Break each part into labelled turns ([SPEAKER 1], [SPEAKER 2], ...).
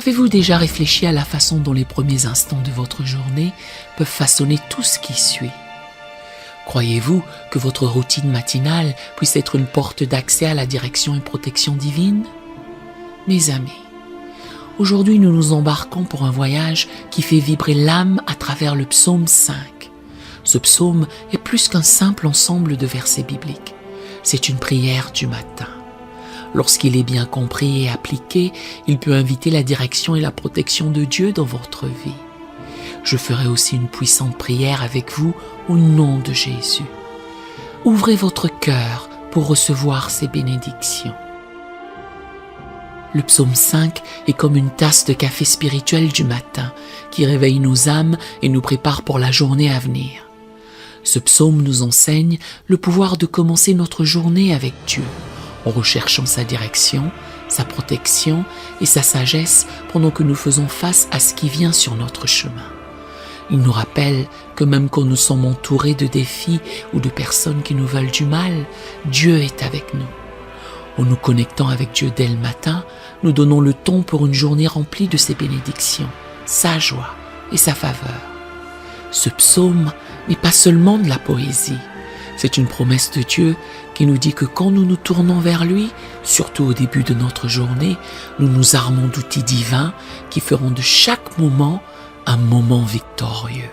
[SPEAKER 1] Avez-vous déjà réfléchi à la façon dont les premiers instants de votre journée peuvent façonner tout ce qui suit? Croyez-vous que votre routine matinale puisse être une porte d'accès à la direction et protection divine? Mes amis, aujourd'hui nous nous embarquons pour un voyage qui fait vibrer l'âme à travers le psaume 5. Ce psaume est plus qu'un simple ensemble de versets bibliques. C'est une prière du matin. Lorsqu'il est bien compris et appliqué, il peut inviter la direction et la protection de Dieu dans votre vie. Je ferai aussi une puissante prière avec vous au nom de Jésus. Ouvrez votre cœur pour recevoir ces bénédictions. Le psaume 5 est comme une tasse de café spirituel du matin qui réveille nos âmes et nous prépare pour la journée à venir. Ce psaume nous enseigne le pouvoir de commencer notre journée avec Dieu, en recherchant sa direction, sa protection et sa sagesse pendant que nous faisons face à ce qui vient sur notre chemin. Il nous rappelle que même quand nous sommes entourés de défis ou de personnes qui nous veulent du mal, Dieu est avec nous. En nous connectant avec Dieu dès le matin, nous donnons le ton pour une journée remplie de ses bénédictions, sa joie et sa faveur. Ce psaume n'est pas seulement de la poésie, c'est une promesse de Dieu qui nous dit que quand nous nous tournons vers lui, surtout au début de notre journée, nous nous armons d'outils divins qui feront de chaque moment un moment victorieux.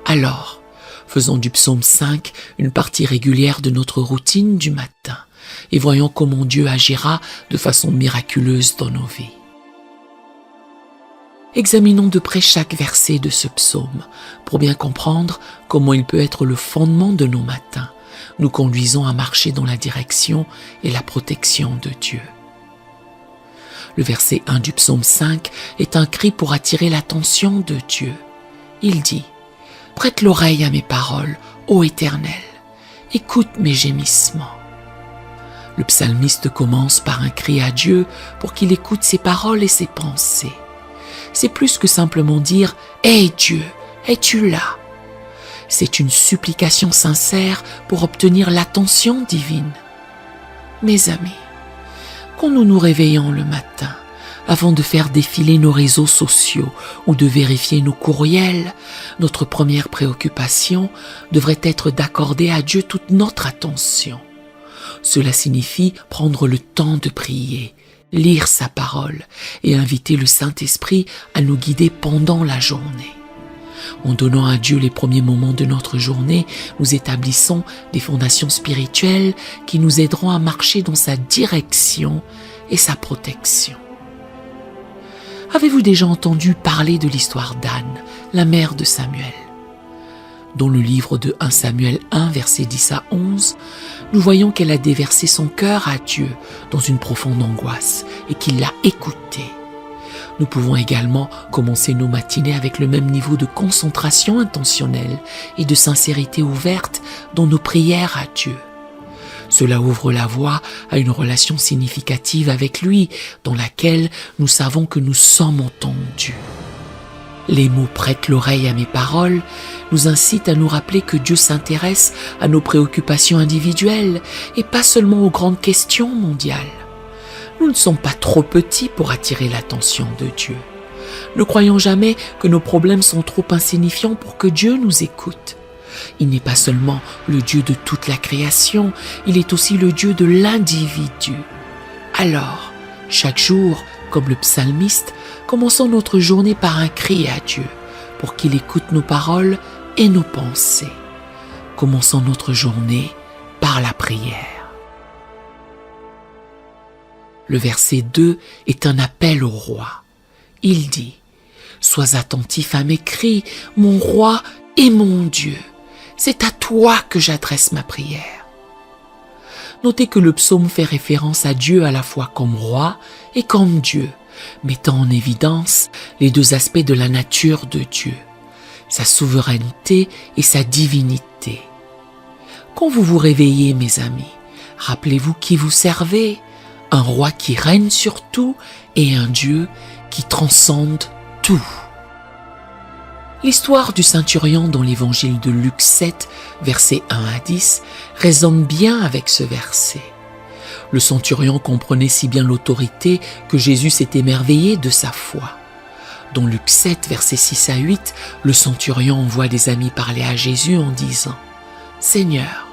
[SPEAKER 1] Alors, faisons du psaume 5 une partie régulière de notre routine du matin et voyons comment Dieu agira de façon miraculeuse dans nos vies. Examinons de près chaque verset de ce psaume pour bien comprendre comment il peut être le fondement de nos matins, nous conduisant à marcher dans la direction et la protection de Dieu. Le verset 1 du psaume 5 est un cri pour attirer l'attention de Dieu. Il dit « Prête l'oreille à mes paroles, ô Éternel, écoute mes gémissements. » Le psalmiste commence par un cri à Dieu pour qu'il écoute ses paroles et ses pensées. C'est plus que simplement dire « Hey Dieu, es-tu là ?» C'est une supplication sincère pour obtenir l'attention divine. Mes amis, quand nous nous réveillons le matin, avant de faire défiler nos réseaux sociaux ou de vérifier nos courriels, notre première préoccupation devrait être d'accorder à Dieu toute notre attention. Cela signifie prendre le temps de prier, lire sa parole et inviter le Saint-Esprit à nous guider pendant la journée. En donnant à Dieu les premiers moments de notre journée, nous établissons des fondations spirituelles qui nous aideront à marcher dans sa direction et sa protection. Avez-vous déjà entendu parler de l'histoire d'Anne, la mère de Samuel? Dans le livre de 1 Samuel 1, versets 10 à 11, nous voyons qu'elle a déversé son cœur à Dieu dans une profonde angoisse et qu'il l'a écouté. Nous pouvons également commencer nos matinées avec le même niveau de concentration intentionnelle et de sincérité ouverte dans nos prières à Dieu. Cela ouvre la voie à une relation significative avec lui, dans laquelle nous savons que nous sommes entendus. Les mots « prête l'oreille à mes paroles » nous incitent à nous rappeler que Dieu s'intéresse à nos préoccupations individuelles et pas seulement aux grandes questions mondiales. Nous ne sommes pas trop petits pour attirer l'attention de Dieu. Ne croyons jamais que nos problèmes sont trop insignifiants pour que Dieu nous écoute. Il n'est pas seulement le Dieu de toute la création, il est aussi le Dieu de l'individu. Alors, chaque jour, comme le psalmiste, commençons notre journée par un cri à Dieu, pour qu'il écoute nos paroles et nos pensées. Commençons notre journée par la prière. Le verset 2 est un appel au roi. Il dit « Sois attentif à mes cris, mon roi et mon Dieu. C'est à toi que j'adresse ma prière. » Notez que le psaume fait référence à Dieu à la fois comme roi et comme Dieu, mettant en évidence les deux aspects de la nature de Dieu, sa souveraineté et sa divinité. Quand vous vous réveillez, mes amis, rappelez-vous qui vous servez, un roi qui règne sur tout et un Dieu qui transcende tout. L'histoire du centurion dans l'évangile de Luc 7, versets 1 à 10, résonne bien avec ce verset. Le centurion comprenait si bien l'autorité que Jésus s'est émerveillé de sa foi. Dans Luc 7, versets 6 à 8, le centurion envoie des amis parler à Jésus en disant « Seigneur,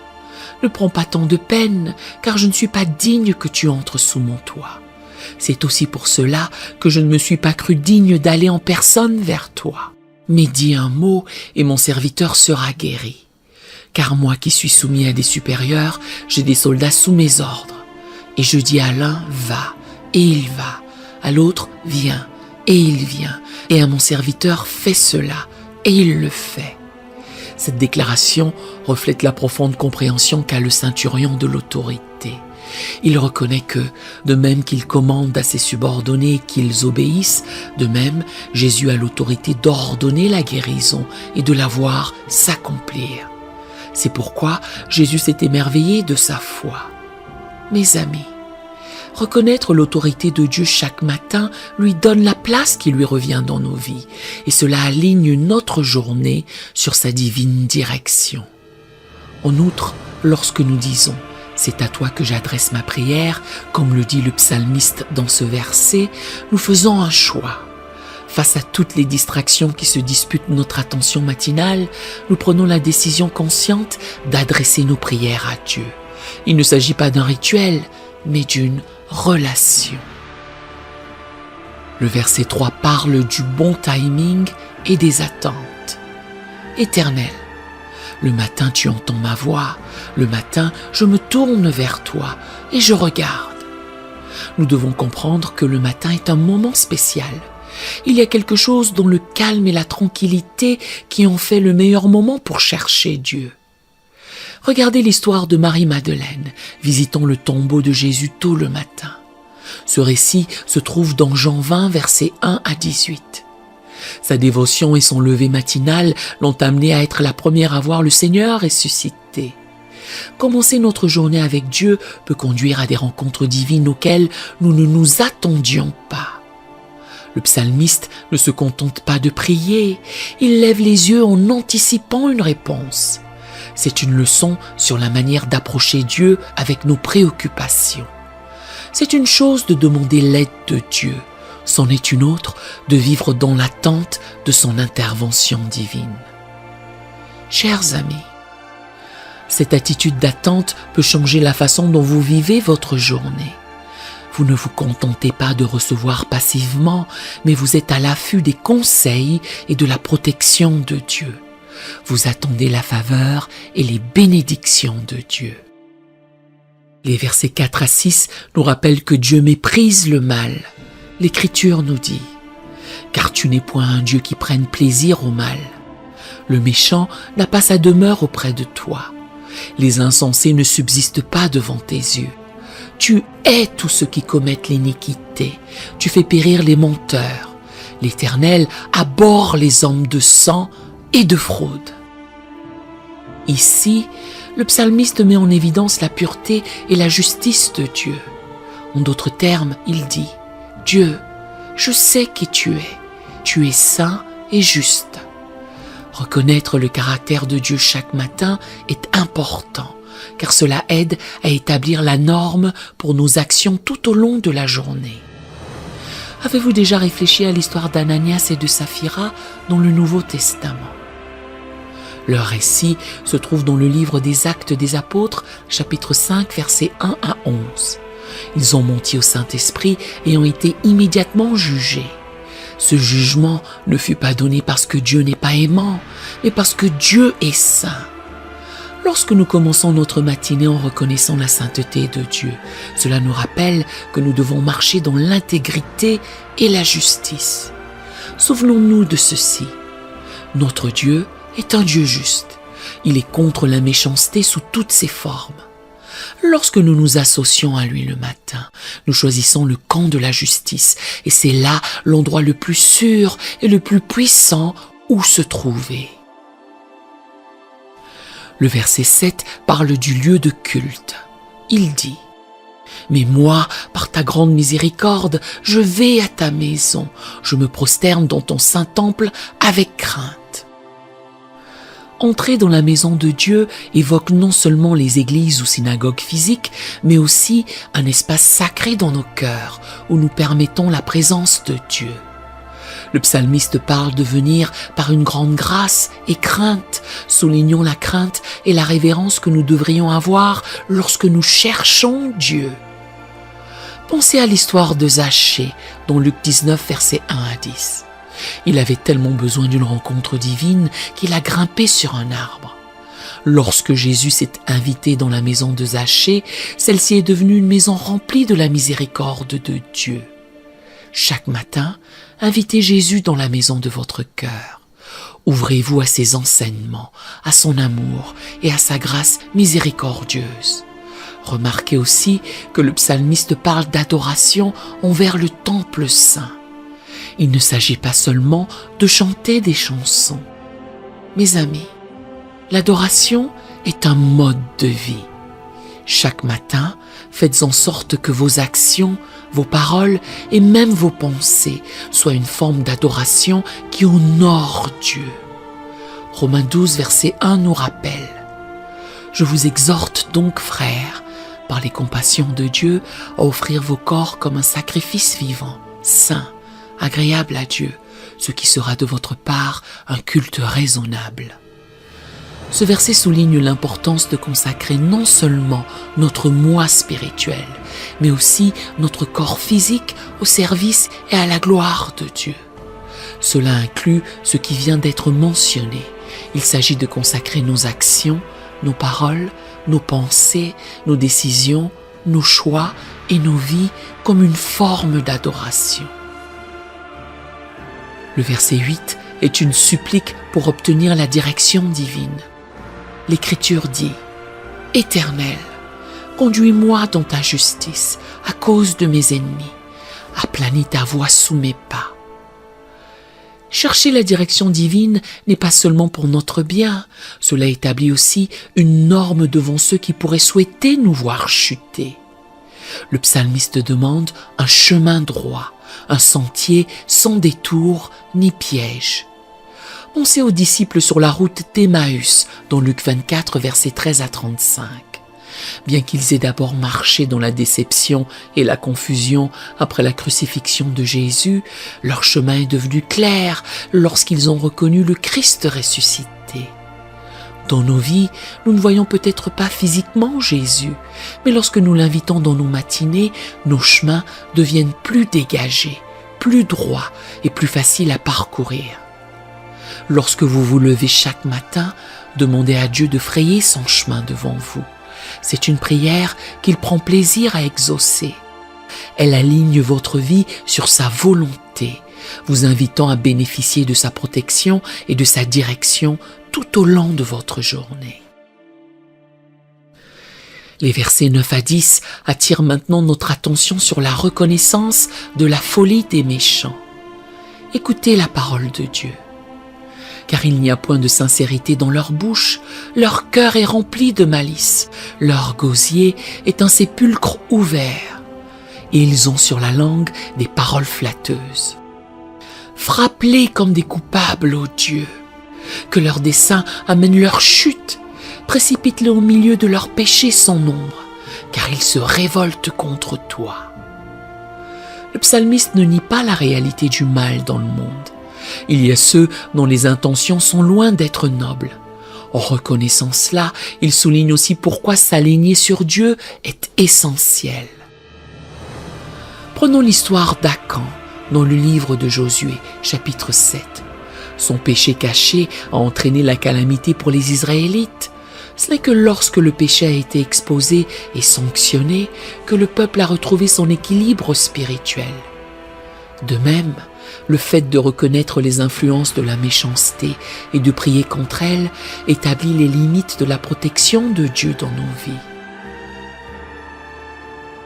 [SPEAKER 1] ne prends pas tant de peine, car je ne suis pas digne que tu entres sous mon toit. C'est aussi pour cela que je ne me suis pas cru digne d'aller en personne vers toi. Mais dis un mot et mon serviteur sera guéri. Car moi qui suis soumis à des supérieurs, j'ai des soldats sous mes ordres. Et je dis à l'un, va, et il va, à l'autre, viens, et il vient, et à mon serviteur, fais cela, et il le fait. » Cette déclaration reflète la profonde compréhension qu'a le centurion de l'autorité. Il reconnaît que, de même qu'il commande à ses subordonnés qu'ils obéissent, de même, Jésus a l'autorité d'ordonner la guérison et de la voir s'accomplir. C'est pourquoi Jésus s'est émerveillé de sa foi. Mes amis, reconnaître l'autorité de Dieu chaque matin lui donne la place qui lui revient dans nos vies, et cela aligne notre journée sur sa divine direction. En outre, lorsque nous disons « C'est à toi que j'adresse ma prière », comme le dit le psalmiste dans ce verset, nous faisons un choix. Face à toutes les distractions qui se disputent notre attention matinale, nous prenons la décision consciente d'adresser nos prières à Dieu. Il ne s'agit pas d'un rituel, mais d'une relation. Le verset 3 parle du bon timing et des attentes. Éternel, le matin tu entends ma voix, le matin je me tourne vers toi et je regarde. Nous devons comprendre que le matin est un moment spécial. Il y a quelque chose dans le calme et la tranquillité qui en fait le meilleur moment pour chercher Dieu. Regardez l'histoire de Marie-Madeleine, visitant le tombeau de Jésus tôt le matin. Ce récit se trouve dans Jean 20, versets 1 à 18. Sa dévotion et son lever matinal l'ont amenée à être la première à voir le Seigneur ressuscité. Commencer notre journée avec Dieu peut conduire à des rencontres divines auxquelles nous ne nous attendions pas. Le psalmiste ne se contente pas de prier, il lève les yeux en anticipant une réponse. C'est une leçon sur la manière d'approcher Dieu avec nos préoccupations. C'est une chose de demander l'aide de Dieu, c'en est une autre de vivre dans l'attente de son intervention divine. Chers amis, cette attitude d'attente peut changer la façon dont vous vivez votre journée. Vous ne vous contentez pas de recevoir passivement, mais vous êtes à l'affût des conseils et de la protection de Dieu. Vous attendez la faveur et les bénédictions de Dieu. Les versets 4 à 6 nous rappellent que Dieu méprise le mal. L'Écriture nous dit « Car tu n'es point un Dieu qui prenne plaisir au mal. Le méchant n'a pas sa demeure auprès de toi. Les insensés ne subsistent pas devant tes yeux. Tu hais tous ceux qui commettent l'iniquité. Tu fais périr les menteurs. L'Éternel abhorre les hommes de sang et de fraude. » Ici, le psalmiste met en évidence la pureté et la justice de Dieu. En d'autres termes, il dit « Dieu, je sais qui tu es saint et juste. » Reconnaître le caractère de Dieu chaque matin est important, car cela aide à établir la norme pour nos actions tout au long de la journée. Avez-vous déjà réfléchi à l'histoire d'Ananias et de Saphira dans le Nouveau Testament? Leur récit se trouve dans le livre des Actes des Apôtres, chapitre 5, versets 1 à 11. Ils ont menti au Saint-Esprit et ont été immédiatement jugés. Ce jugement ne fut pas donné parce que Dieu n'est pas aimant, mais parce que Dieu est saint. Lorsque nous commençons notre matinée en reconnaissant la sainteté de Dieu, cela nous rappelle que nous devons marcher dans l'intégrité et la justice. Souvenons-nous de ceci. Notre Dieu est un Dieu juste. Il est contre la méchanceté sous toutes ses formes. Lorsque nous nous associons à lui le matin, nous choisissons le camp de la justice, et c'est là l'endroit le plus sûr et le plus puissant où se trouver. Le verset 7 parle du lieu de culte. Il dit « Mais moi, par ta grande miséricorde, je vais à ta maison, je me prosterne dans ton saint temple avec crainte. » Entrer dans la maison de Dieu évoque non seulement les églises ou synagogues physiques, mais aussi un espace sacré dans nos cœurs où nous permettons la présence de Dieu. Le psalmiste parle de venir par une grande grâce et crainte, soulignant la crainte et la révérence que nous devrions avoir lorsque nous cherchons Dieu. Pensez à l'histoire de Zachée, dans Luc 19, versets 1 à 10. Il avait tellement besoin d'une rencontre divine qu'il a grimpé sur un arbre. Lorsque Jésus s'est invité dans la maison de Zachée, celle-ci est devenue une maison remplie de la miséricorde de Dieu. Chaque matin, invitez Jésus dans la maison de votre cœur. Ouvrez-vous à ses enseignements, à son amour et à sa grâce miséricordieuse. Remarquez aussi que le psalmiste parle d'adoration envers le temple saint. Il ne s'agit pas seulement de chanter des chansons. Mes amis, l'adoration est un mode de vie. Chaque matin, faites en sorte que vos actions, vos paroles et même vos pensées soient une forme d'adoration qui honore Dieu. Romains 12, verset 1 nous rappelle « Je vous exhorte donc, frères, par les compassions de Dieu, à offrir vos corps comme un sacrifice vivant, saint, agréable à Dieu, ce qui sera de votre part un culte raisonnable. » Ce verset souligne l'importance de consacrer non seulement notre moi spirituel, mais aussi notre corps physique au service et à la gloire de Dieu. Cela inclut ce qui vient d'être mentionné. Il s'agit de consacrer nos actions, nos paroles, nos pensées, nos décisions, nos choix et nos vies comme une forme d'adoration. Le verset 8 est une supplique pour obtenir la direction divine. L'Écriture dit « Éternel, conduis-moi dans ta justice à cause de mes ennemis. Aplanis ta voie sous mes pas. » Chercher la direction divine n'est pas seulement pour notre bien, cela établit aussi une norme devant ceux qui pourraient souhaiter nous voir chuter. Le psalmiste demande un chemin droit, un sentier sans détour ni piège. Pensez aux disciples sur la route d'Emmaüs, dans Luc 24, versets 13 à 35. Bien qu'ils aient d'abord marché dans la déception et la confusion après la crucifixion de Jésus, leur chemin est devenu clair lorsqu'ils ont reconnu le Christ ressuscité. Dans nos vies, nous ne voyons peut-être pas physiquement Jésus, mais lorsque nous l'invitons dans nos matinées, nos chemins deviennent plus dégagés, plus droits et plus faciles à parcourir. Lorsque vous vous levez chaque matin, demandez à Dieu de frayer son chemin devant vous. C'est une prière qu'il prend plaisir à exaucer. Elle aligne votre vie sur sa volonté, vous invitant à bénéficier de sa protection et de sa direction tout au long de votre journée. Les versets 9 à 10 attirent maintenant notre attention sur la reconnaissance de la folie des méchants. Écoutez la parole de Dieu. Car il n'y a point de sincérité dans leur bouche, leur cœur est rempli de malice, leur gosier est un sépulcre ouvert, et ils ont sur la langue des paroles flatteuses. Frappe-les comme des coupables, ô Dieu, que leurs desseins amènent leur chute, précipite-les au milieu de leurs péchés sans nombre, car ils se révoltent contre toi. Le psalmiste ne nie pas la réalité du mal dans le monde. Il y a ceux dont les intentions sont loin d'être nobles. En reconnaissant cela, il souligne aussi pourquoi s'aligner sur Dieu est essentiel. Prenons l'histoire d'Acan dans le livre de Josué, chapitre 7. Son péché caché a entraîné la calamité pour les Israélites. Ce n'est que lorsque le péché a été exposé et sanctionné que le peuple a retrouvé son équilibre spirituel. De même, le fait de reconnaître les influences de la méchanceté et de prier contre elles établit les limites de la protection de Dieu dans nos vies.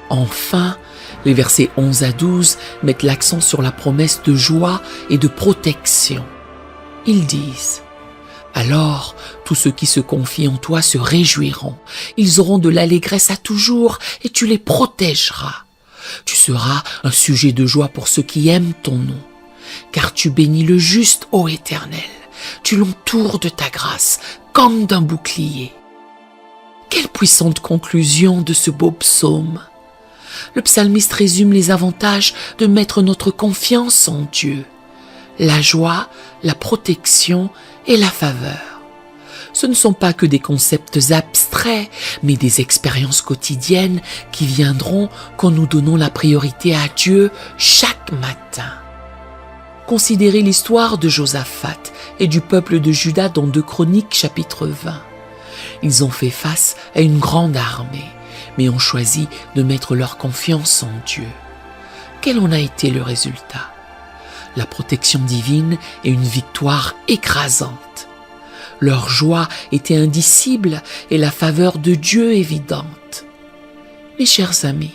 [SPEAKER 1] Enfin, les versets 11 à 12 mettent l'accent sur la promesse de joie et de protection. Ils disent « Alors, tous ceux qui se confient en toi se réjouiront. Ils auront de l'allégresse à toujours et tu les protégeras. Tu seras un sujet de joie pour ceux qui aiment ton nom. Car tu bénis le juste, ô Éternel, Tu l'entoures de ta grâce comme d'un bouclier. Quelle puissante conclusion de ce beau psaume! Le psalmiste résume les avantages de mettre notre confiance en Dieu. La joie, la protection et la faveur. Ce ne sont pas que des concepts abstraits, mais des expériences quotidiennes qui viendront quand nous donnons la priorité à Dieu chaque matin. Considérez l'histoire de Josaphat et du peuple de Juda dans 2 Chroniques chapitre 20. Ils ont fait face à une grande armée, mais ont choisi de mettre leur confiance en Dieu. Quel en a été le résultat? La protection divine et une victoire écrasante. Leur joie était indicible et la faveur de Dieu évidente. Mes chers amis,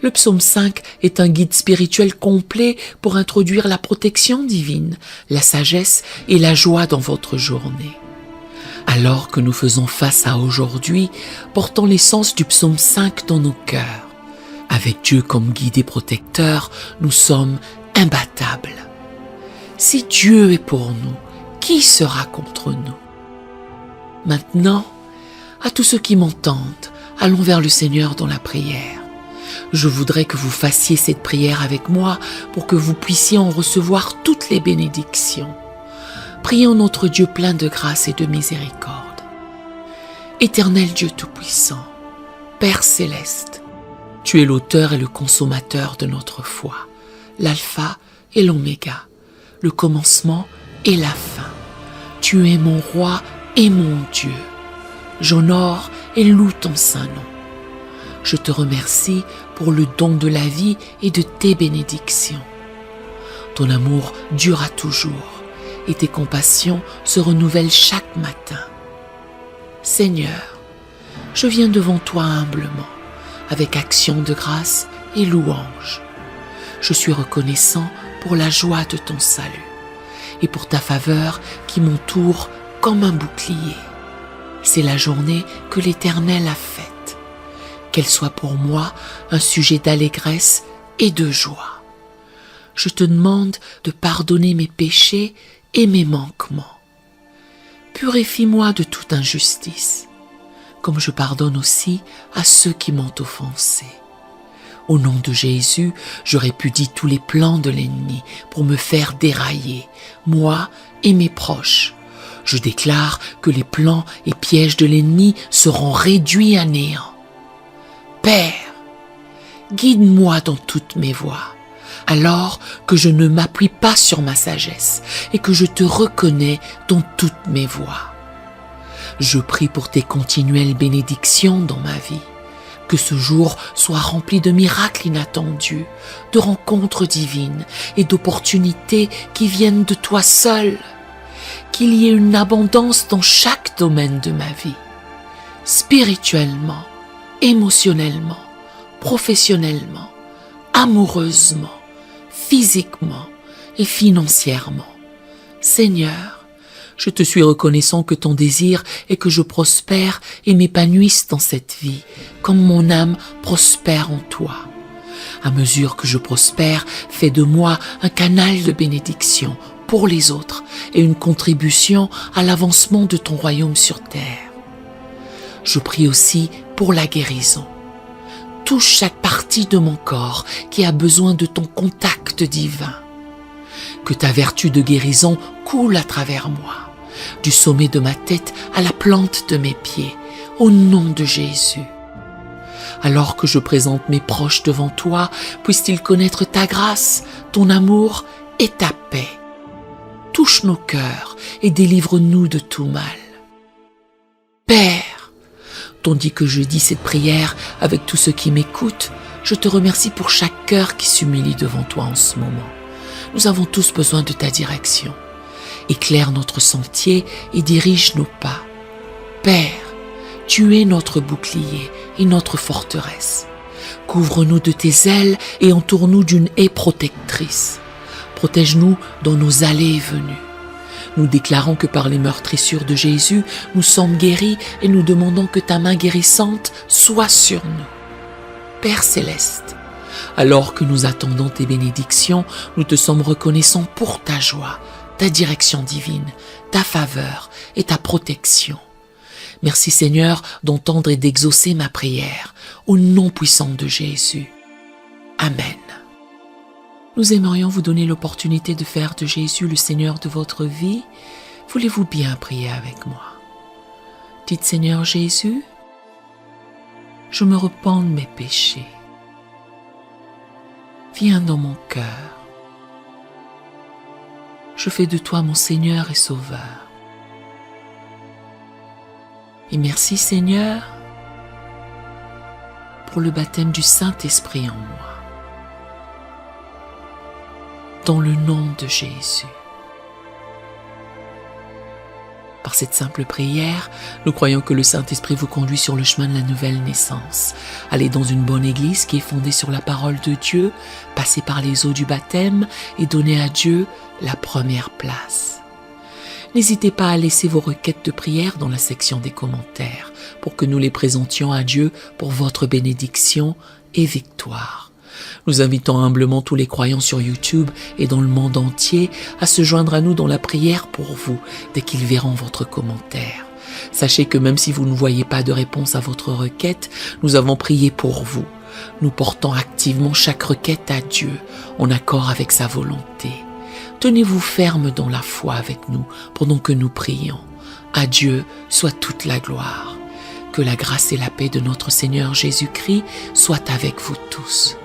[SPEAKER 1] le psaume 5 est un guide spirituel complet pour introduire la protection divine, la sagesse et la joie dans votre journée. Alors que nous faisons face à aujourd'hui, portons l'essence du psaume 5 dans nos cœurs. Avec Dieu comme guide et protecteur, nous sommes imbattables. Si Dieu est pour nous, qui sera contre nous? Maintenant, à tous ceux qui m'entendent, allons vers le Seigneur dans la prière. Je voudrais que vous fassiez cette prière avec moi pour que vous puissiez en recevoir toutes les bénédictions. Prions notre Dieu plein de grâce et de miséricorde. Éternel Dieu Tout-Puissant, Père Céleste, Tu es l'auteur et le consommateur de notre foi, l'alpha et l'oméga, le commencement et la fin. Tu es mon roi et mon Dieu. J'honore et loue ton saint nom. Je te remercie pour le don de la vie et de tes bénédictions. Ton amour durera toujours et tes compassions se renouvellent chaque matin. Seigneur, je viens devant toi humblement, avec action de grâce et louange. Je suis reconnaissant pour la joie de ton salut et pour ta faveur qui m'entoure comme un bouclier. C'est la journée que l'Éternel a faite. Qu'elle soit pour moi un sujet d'allégresse et de joie. Je te demande de pardonner mes péchés et mes manquements. Purifie-moi de toute injustice, comme je pardonne aussi à ceux qui m'ont offensé. Au nom de Jésus, je répudie tous les plans de l'ennemi pour me faire dérailler, moi et mes proches. Je déclare que les plans et pièges de l'ennemi seront réduits à néant. Père, guide-moi dans toutes mes voies, alors que je ne m'appuie pas sur ma sagesse et que je te reconnais dans toutes mes voies. Je prie pour tes continuelles bénédictions dans ma vie. Que ce jour soit rempli de miracles inattendus, de rencontres divines et d'opportunités qui viennent de toi seul. Qu'il y ait une abondance dans chaque domaine de ma vie, spirituellement, émotionnellement, professionnellement, amoureusement, physiquement et financièrement. Seigneur, je te suis reconnaissant que ton désir est que je prospère et m'épanouisse dans cette vie, comme mon âme prospère en toi. À mesure que je prospère, fais de moi un canal de bénédiction pour les autres et une contribution à l'avancement de ton royaume sur terre. Je prie aussi pour la guérison. Touche chaque partie de mon corps qui a besoin de ton contact divin. Que ta vertu de guérison coule à travers moi, du sommet de ma tête à la plante de mes pieds, au nom de Jésus. Alors que je présente mes proches devant toi, puissent-ils connaître ta grâce, ton amour et ta paix. Touche nos cœurs et délivre-nous de tout mal. Père, tandis que je dis cette prière avec tous ceux qui m'écoutent, je te remercie pour chaque cœur qui s'humilie devant toi en ce moment. Nous avons tous besoin de ta direction. Éclaire notre sentier et dirige nos pas. Père, tu es notre bouclier et notre forteresse. Couvre-nous de tes ailes et entoure-nous d'une haie protectrice. Protège-nous dans nos allées et venues. Nous déclarons que par les meurtrissures de Jésus, nous sommes guéris et nous demandons que ta main guérissante soit sur nous. Père Céleste, alors que nous attendons tes bénédictions, nous te sommes reconnaissants pour ta joie, ta direction divine, ta faveur et ta protection. Merci Seigneur d'entendre et d'exaucer ma prière, au nom puissant de Jésus. Amen. Nous aimerions vous donner l'opportunité de faire de Jésus le Seigneur de votre vie. Voulez-vous bien prier avec moi? Dites Seigneur Jésus, je me repens de mes péchés. Viens dans mon cœur. Je fais de toi mon Seigneur et Sauveur. Et merci Seigneur pour le baptême du Saint-Esprit en moi. Dans le nom de Jésus. Par cette simple prière, nous croyons que le Saint-Esprit vous conduit sur le chemin de la nouvelle naissance. Allez dans une bonne église qui est fondée sur la parole de Dieu, passez par les eaux du baptême et donnez à Dieu la première place. N'hésitez pas à laisser vos requêtes de prière dans la section des commentaires pour que nous les présentions à Dieu pour votre bénédiction et victoire. Nous invitons humblement tous les croyants sur YouTube et dans le monde entier à se joindre à nous dans la prière pour vous dès qu'ils verront votre commentaire. Sachez que même si vous ne voyez pas de réponse à votre requête, nous avons prié pour vous. Nous portons activement chaque requête à Dieu en accord avec sa volonté. Tenez-vous ferme dans la foi avec nous pendant que nous prions. À Dieu soit toute la gloire. Que la grâce et la paix de notre Seigneur Jésus-Christ soient avec vous tous.